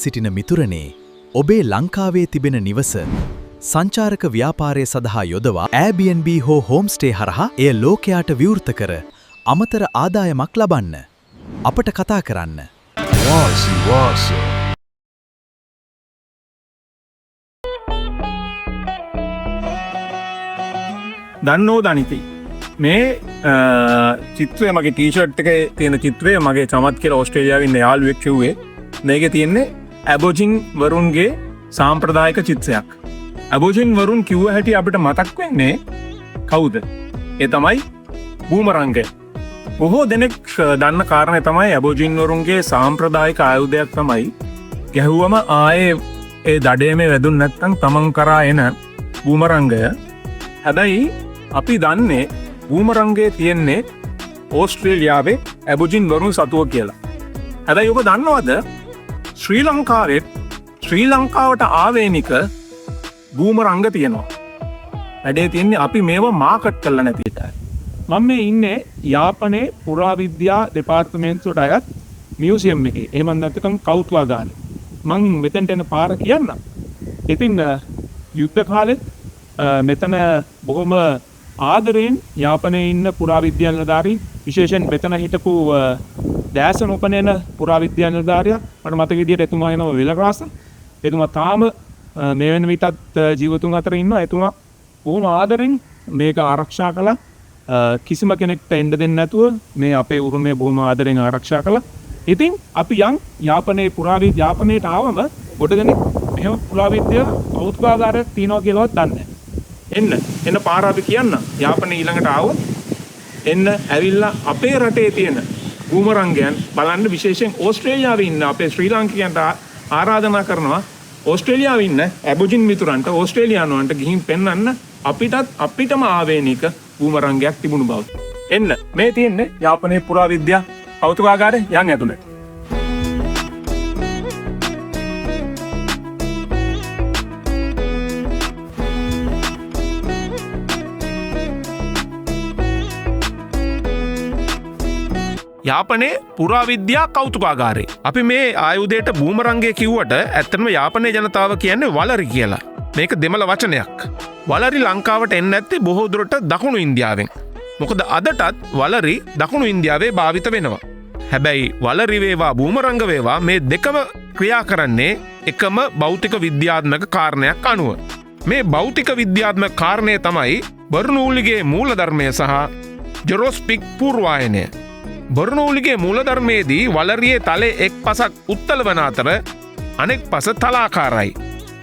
සිටින මිතුරනේ ඔබේ ලංකාවේ තිබෙන නිවස සංචාරක ව්‍යාපාරය සඳහා යොදවා Airbnb හෝ හෝම්ස්ටේ හරහා එය ලෝකයාට විවෘත කර අමතර ආදායමක් ලබන්න. අපට කතා කරන්න. දන්නෝ දනිති මේ චිත්‍රය මගේ ටීෂර්ට් එකේ තියෙන චිත්‍රය මගේ චමත් කියලා ඕස්ට්‍රේලියාවේ ඉන්න යාළුවෙක් කිව්වේ මේකේ තියෙන්නේ ඇබෝජින් වරුන්ගේ සාම්ප්‍රදායික චිත්‍රයක්. ඇබෝජින් වරුන් කිව්ව හැටි අපිට මතක් වෙන්නේ කවුද? ඒ තමයි බූමරංගය. බොහෝ දෙනෙක් දන්න කාරණේ තමයි ඇබෝජින් වරුන්ගේ සාම්ප්‍රදායික ආයුධයක් තමයි ගැහුවම ආයේ ඒ දඩේමේ වැදුන් නැත්නම් තමන් කරා එන බූමරංගය. හැබැයි අපි දන්නේ බූමරංගයේ තියෙන්නේ ඕස්ට්‍රේලියාවේ ඇබෝජින් වරුන් සතුව කියලා. හැබැයි ඔබ දන්නවද ශ්‍රී ලංකාවට ආවේනික බූමරංග තියෙනවා. වැඩේ තියෙන්නේ අපි මේවා මාකට් කරලා නැති එකයි. මම මේ ඉන්නේ යාපනයේ පුරාවිද්‍යා දෙපාර්තමේන්තුවට අයත් මියුසියම් එකේ. එහෙම නැත්නම් කෞතුකාගාරේ. මම මෙතෙන්ට එන පාර කියන්නම්. ඉතින් යුද්ධ කාලෙත් මෙතන බොහොම ආදරයෙන් යාපනයේ ඉන්න පුරාවිද්‍යා නිලධාරීන් විශේෂයෙන් මෙතන හිටපු දැසන් උපනයන පුරාවිද්‍යා නිලධාරියා මට මතක විදියට එතුමා එනවා වෙලරාස. එතුමා තාම මේ වෙන විටත් ජීවතුන් අතර ඉන්නවා. එතුමා බොහොම ආදරෙන් මේක ආරක්ෂා කළා. කිසිම කෙනෙක්ට එන්න දෙන්නේ නැතුව මේ අපේ උරුමය බොහොම ආදරෙන් ආරක්ෂා කළා. ඉතින් අපි යාපනයට ආවම ගොඩ දෙනෙක් මෙහෙම පුරාවිද්‍යා කෞතුකාගාරයක් තියෙනවා කියලාවත් දන්නේ නැහැ. එන්න පාර අපි කියන්න. යාපනයේ ඊළඟට ආවොත් එන්න ඇවිල්ලා අපේ රටේ තියෙන බූමරංගයන් බලන්න. විශේෂයෙන් ඕස්ට්‍රේලියාවේ ඉන්න අපේ ශ්‍රී ලාංකිකයන්ට ආරාධනා කරනවා ඕස්ට්‍රේලියාවේ ඉන්න ඇබෝජින් මිතුරන්ට ඕස්ට්‍රේලියානුවන්ට ගිහින් පෙන්වන්න අපිටම ආවේනික බූමරංගයක් තිබුණු බව. එන්න මේ තියෙන්නේ යාපනයේ පුරාවිද්‍යා කෞතුකාගාරේ යන් ඇතුළේ. යාපනයේ පුරාවිද්‍යා කෞතුකාගාරේ. අපි මේ ආයුධයට බූමරංගය කිව්වට ඇත්තටම යාපනයේ ජනතාව කියන්නේ වලරි කියලා. මේක දෙමළ වචනයක්. වලරි ලංකාවට එන්නේ නැත්තේ බොහෝ දුරට දකුණු ඉන්දියාවෙන්. මොකද අදටත් වලරි දකුණු ඉන්දියාවේ භාවිත වෙනවා. හැබැයි වලරි වේවා බූමරංග වේවා මේ දෙකම ක්‍රියා කරන්නේ එකම භෞතික විද්‍යාත්මක කාරණයක් අනුව. මේ භෞතික විද්‍යාත්මක කාරණය තමයි බර්නූලිගේ මූලධර්මය සහ ජෙරොස්පික් පූර්වායනය. බර්නූලිගේ මූලධර්මයේදී වලරියේ තලේ එක් පසක් උත්තල වන අතර අනෙක් පස තලාකාරයි.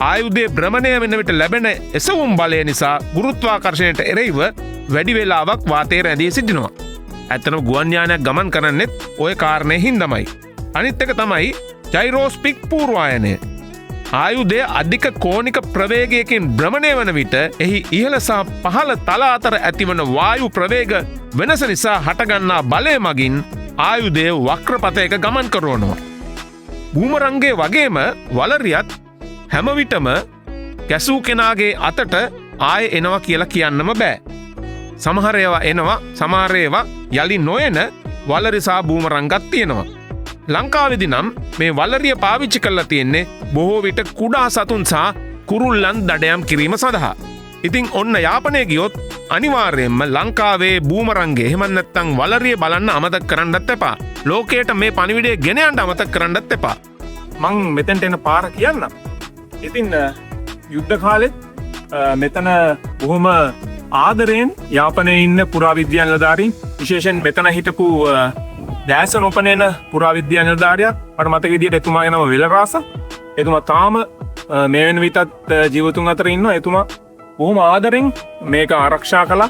ආයුධයේ භ්‍රමණය වෙන විට ලැබෙන එසවුම් බලය නිසා ගුරුත්වාකර්ෂණයට එරෙහිව වැඩි වේලාවක් වාතයේ රැඳී සිටිනවා. ඇත්තටම ගුවන් යානයක් ගමන් කරන්නෙත් ওই කාරණේ හින්දාමයි. අනිත් එක තමයි ජයිරෝස්පික් පූර්වායනය. ආයුධය අධික කෝණික ප්‍රවේගයකින් භ්‍රමණය වන විට එහි ඉහළ සහ පහළ තල අතර ඇතිවන වායු ප්‍රවේග වෙනස නිසා හටගන්නා බලය මගින් ආයුධය වක්‍රපතයක ගමන් කරවනවා. බූමරංගය වගේම වලරියත් හැම විටම කැසූ කෙනාගේ අතට ආයෙ එනවා කියලා කියන්නම බෑ. සමහර ඒවා එනවා, සමහර ඒවා යලි නොයන වලරි සහ බූමරංගත් තියෙනවා. ලංකාවේදී නම් මේ වලරිය පාවිච්චි කරලා තියෙන්නේ බොහෝ විට කුඩා සතුන් සහ කුරුල්ලන් දඩයම් කිරීම සඳහා. ඉතින් ඔන්න යාපනයේ ගියොත් අනිවාර්යයෙන්ම ලංකාවේ බූමරංගය එහෙම නැත්නම් වලරිය බලන්න අමතක කරන්නත් එපා. ලෝකයට මේ පණිවිඩය ගෙන යන්න අමතක කරන්නත් එපා. මං මෙතෙන්ට එන පාර කියන්නම්. ඉතින් යුද්ධ කාලෙත් මෙතන බොහොම ආදරයෙන් යාපනයේ ඉන්න පුරාවිද්‍යා නිලධාරීන් විශේෂයෙන් මෙතන හිටපු දැසන් උපනයන පුරාවිද්‍යා නිලධාරියා මට මතක විදියට එතුමා එනවා වෙලරාස. එතුමා තාම මේ වෙන විටත් ජීවතුන් අතර ඉන්නවා. එතුමා බොහොම ආදරෙන් මේක ආරක්ෂා කළා.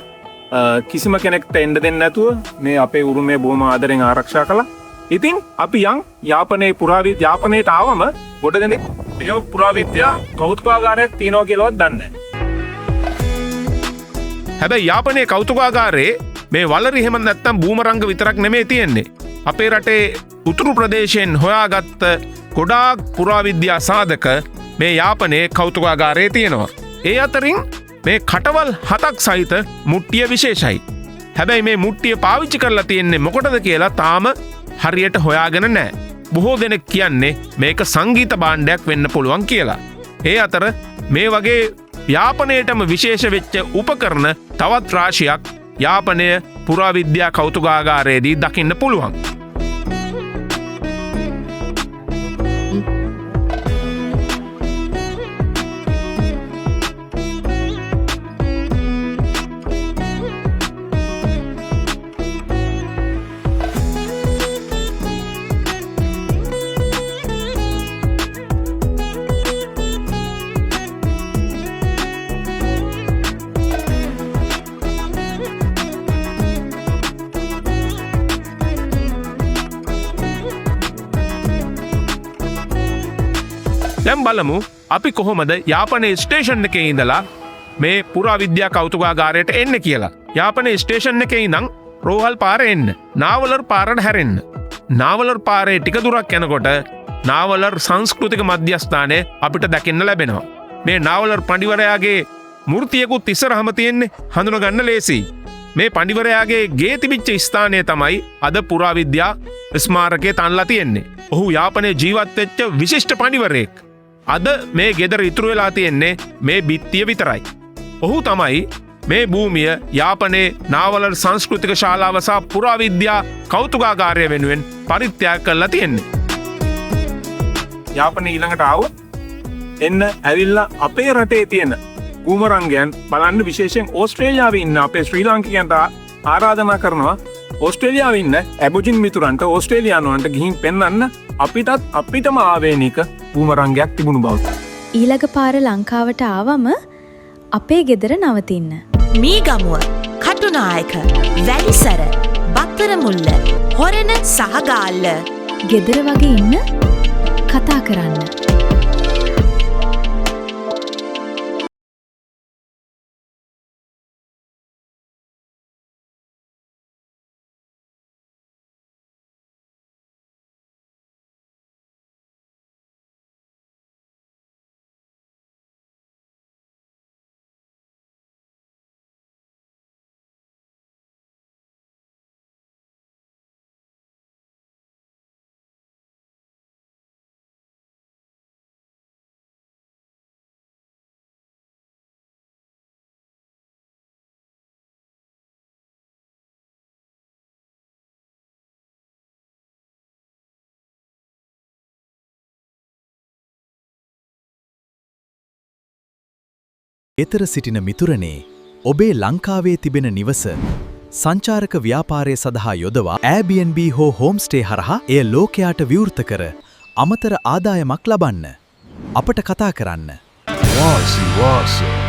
කිසිම කෙනෙක්ට එන්න දෙන්නේ නැතුව මේ අපේ උරුමය බොහොම ආදරෙන් ආරක්ෂා කළා. ඉතින් අපි යාපනයට ආවම ගොඩ දෙනෙක් මේ පුරාවිද්‍යා කෞතුකාගාරයක් තියෙනවා කියලාවත් දන්නේ නැහැ. හැබැයි යාපනයේ කෞතුකාගාරේ මේ වලරි එහෙම නැත්නම් බූමරංග විතරක් නෙමෙයි තියෙන්නේ. අපේ රටේ උතුරු ප්‍රදේශයෙන් හොයාගත්ත ගොඩාක් පුරාවිද්‍යා සාධක මේ යාපනයේ කෞතුකාගාරයේ තියෙනවා. ඒ අතරින් මේ කටවල් 7ක් සහිත මුට්ටිය විශේෂයි. හැබැයි මේ මුට්ටිය පාවිච්චි කරලා තියෙන්නේ මොකටද කියලා තාම හරියට හොයාගෙන නැහැ. බොහෝ දෙනෙක් කියන්නේ මේක සංගීත භාණ්ඩයක් වෙන්න පුළුවන් කියලා. ඒ අතර මේ වගේ යාපනයටම විශේෂ වෙච්ච උපකරණ තවත් රාශියක් යාපනය පුරාවිද්‍යා කෞතුකාගාරයේදී දකින්න පුළුවන්. දැන් බලමු අපි කොහොමද යාපනයේ ස්ටේෂන් එකේ ඉඳලා මේ පුරාවිද්‍යා කෞතුකාගාරයට එන්න කියලා. යාපනයේ ස්ටේෂන් එකේ ඉඳන් රෝහල් පාරේ එන්න. නාවලර් පාරට හැරෙන්න. නාවලර් පාරේ ටික දුරක් යනකොට නාවලර් සංස්කෘතික මධ්‍යස්ථානය අපිට දකින්න ලැබෙනවා. මේ නාවලර් පඬිවරයාගේ මූර්තියකුත් ඉස්සරහම තියෙන්නේ, හඳුන ගන්න ලේසියි. මේ පඬිවරයාගේ ගේ තිබිච්ච ස්ථානය තමයි අද පුරාවිද්‍යා ස්මාරකයේ තන්ලා තියෙන්නේ. ඔහු යාපනයේ ජීවත් වෙච්ච විශිෂ්ට පඬිවරයෙක්. අද මේ ගෙදර ඉතුරු වෙලා තියෙන්නේ මේ බිත්තිය විතරයි. ඔහු තමයි මේ භූමිය යාපනයේ නාවලර් සංස්කෘතික ශාලාව සහ පුරාවිද්‍යා කෞතුකාගාරය වෙනුවෙන් පරිත්‍යාග කරලා තියෙන්නේ. යාපනයේ ඊළඟට ආවොත් එන්න ඇවිල්ලා අපේ රටේ තියෙන බූමරංගයන් බලන්න, විශේෂයෙන් ඕස්ට්‍රේලියාවේ ඉන්න අපේ ශ්‍රී ලාංකිකයන්ට ආරාධනා කරනවා ඕස්ට්‍රේලියාවේ ඉන්න ඇබොජින් මිතුරන්ට, ඕස්ට්‍රේලියානුවන්ට ගිහින් පෙන්වන්න අපිටම ආවේනික බූමරංගයක් තිබුණු බව. ඊළඟ පාර ලංකාවට ආවම අපේ ගෙදර නවතින්න. මීගමුව, කටුනායක, වැලිසර, බත්තරමුල්ල, හොරෙන සහගාල්ල ගෙදර වගේ ඉන්න, කතා කරන්න. ගෙතර සිටින මිතුරනේ, ඔබේ ලංකාවේ තිබෙන නිවස සංචාරක ව්‍යාපාරය සඳහා යොදවා Airbnb හෝ හෝම්ස්ටේ හරහා එය ලෝකයාට විවෘත කර අමතර ආදායමක් ලබන්න. අපට කතා කරන්න. Wasi wasa.